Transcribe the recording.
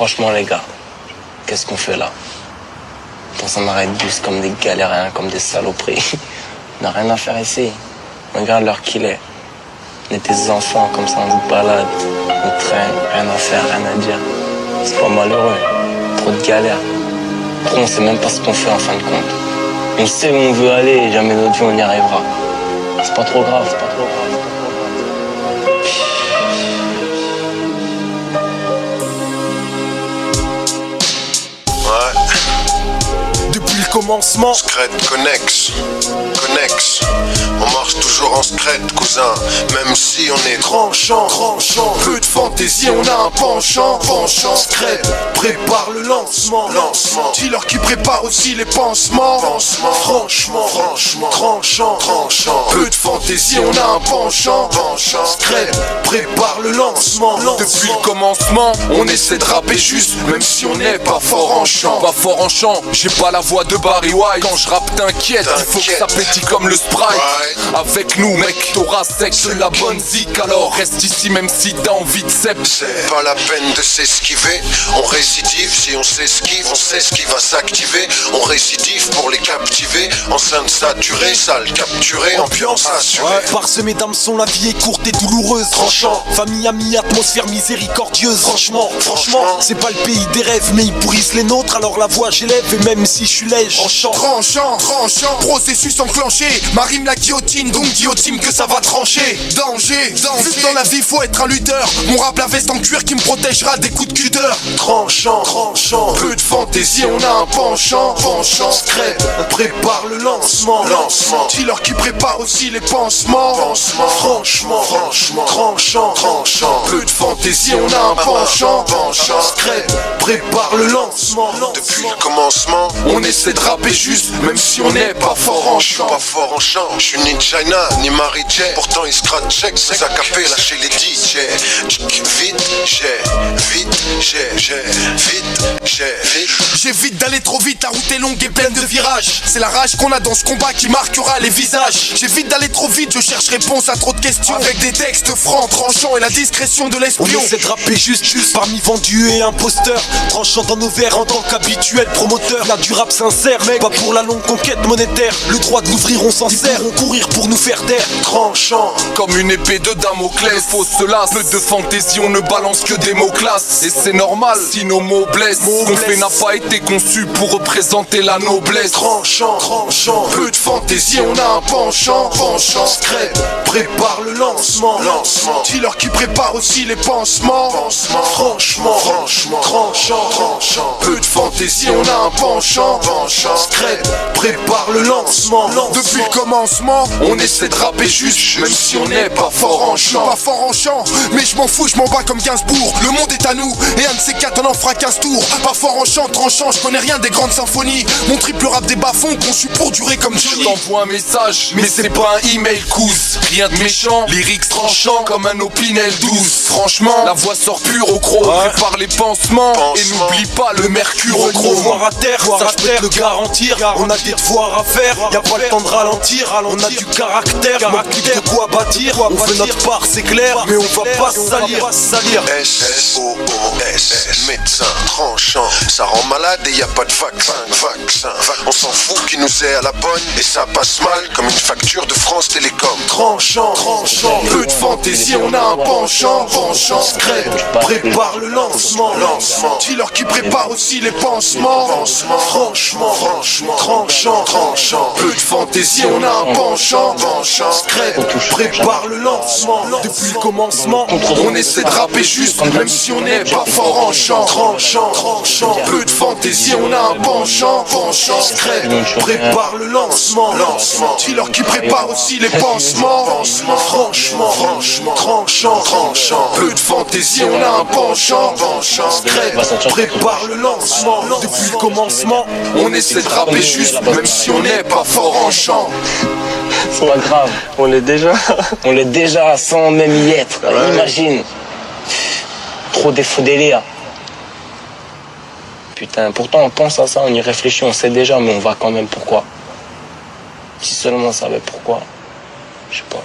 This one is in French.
Franchement les gars, qu'est-ce qu'on fait là? Dans un arrêt de bus comme des galériens, comme des saloperies. On n'a rien à faire ici. Regarde l'heure qu'il est. On est des enfants comme ça, on se balade, on traîne, rien à faire, rien à dire. C'est pas malheureux, trop de galères. Trop on sait même pas ce qu'on fait en fin de compte. On sait où on veut aller et jamais notre vie on y arrivera. C'est pas trop grave, c'est pas trop grave. Depuis le commencement, Scred connexe, on marche toujours en scred, cousin, même si on est tranchant, peu de fantaisie, on a un penchant, Scred, prépare le lancement, dis-leur qui prépare aussi les pansements, franchement, tranchant, peu de fantaisie, on a un penchant, Scred, prépare le lancement. Depuis le commencement, on essaie de rapper juste, même si on n'est pas fort en chant. Pas fort en chant, j'ai pas la voix de Barry White. Quand je rappe t'inquiète, il faut que ça pétille comme le Sprite. Avec nous mec, t'auras sec de la bonne zik. Alors reste ici même si t'as envie de cep. C'est pas la peine de s'esquiver. On récidive, si on s'esquive, on sait ce qui va s'activer. On récidive pour les captiver. Enceinte saturée, salle capturée, ambiance assurée. Parsemé d'hameçons, la vie est courte et douloureuse. Tranchant, famille, amis, atmosphère miséricordieuse. Franchement, c'est pas le pays des rêves, mais ils pourrissent les nôtres. Alors la voix j'élève et même si je suis lège. Tranchant, processus enclenché. Ma rime la guillotine, donc guillotine que ça va trancher. Danger. Vu que dans la vie faut être un lutteur. Mon rap la veste en cuir qui me protégera des coups de cudeur. Tranchant, peu de fantaisie, on a un penchant, Scred, prépare le lancement, dis-leur qui prépare aussi les pansements, franchement, tranchant, peu de fantaisie, on a un penchant, Scred, prépare le lancement. Depuis le commencement, On essaie de rapper juste, même si on n'est pas fort en je suis chant. pas fort en chant. Je suis ni China, ni Mary J. Pourtant ils scratch check, sans capella chez les DJ. J'évite d'aller trop vite, la route est longue et pleine de virages. C'est la rage qu'on a dans ce combat qui marquera les visages. J'évite d'aller trop vite, je cherche réponse à trop de questions. Avec des textes francs, tranchants et la discrétion de l'espion. On essaie de rapper juste parmi vendus et imposteurs. Tranchant dans nos verres en tant qu'habituel promoteur. Là du rap sincère, mec, pas pour la longue conquête monétaire. Le droit de l'ouvrir on s'en sert, on courir pour nous faire taire. Tranchant, comme une épée de Damoclès. Faux cela, peu de fantaisie, on ne balance que des mots classes. Et c'est normal si nos mots blessent. Ce qu'on fait n'a pas été conçu pour représenter la noblesse. Tranchant, peu de fantaisie, on a un penchant, Scred, prépare le lancement, dis-leur qui prépare aussi les pansements, franchement, tranchant, peu de fantaisie, on a un penchant, Scred, prépare le lancement. Depuis le commencement, on essaie de rapper juste, même si on n'est pas fort en chant. Pas fort en chant, mais je m'en fous, je m'en bats comme Gainsbourg. Le monde est à nous, et un de ces quatre on en fera 15 tours. Pas fort en chant, tranchant, je connais rien des grandes symphonies. Mon triple rap des bas-fonds conçu pour durer comme Johnny. Je t'envoie un message, mais c'est pas un email cousse. Rien de méchant, lyrics tranchant comme un opinel douce. Franchement, la voix sort pure au croc. Prépare les pansements, et n'oublie pas le mercure au croc. Voir à terre, ça je peux te le garantir. On a des devoirs à faire, y'a pas le temps de ralentir. On a du caractère, de quoi bâtir. On fait notre part, c'est clair, mais on va pas salir. SOOS, médecin tranchant, ça rend malade et y a pas de vaccin. On s'en fout qui nous est à la bonne et ça passe mal comme une facture de France Télécom. Tranchant, peu de fantaisie, on a un penchant, Scred, prépare le lancement, dis-leur qui prépare aussi les pansements, franchement, tranchant, peu de fantaisie, on a un penchant, Scred, prépare le lancement. Depuis le commencement, on essaie de rapper juste, même si on n'est pas fort en chant. Tranchant, peu de fantaisie, on a un penchant, Scred, prépare le lancement, dis-leur qui prépare aussi les pansements, franchement, tranchant, peu de fantaisie, on a un penchant, Scred, prépare le lancement. Depuis le commencement, on essaie de rapper juste, même si on n'est pas fort en chant. C'est pas grave, on l'est déjà sans même y être. Imagine. Trop des faux délires. Putain, pourtant on pense à ça, on y réfléchit, on sait déjà, mais on va quand même pourquoi. Si seulement on savait pourquoi, je sais pas.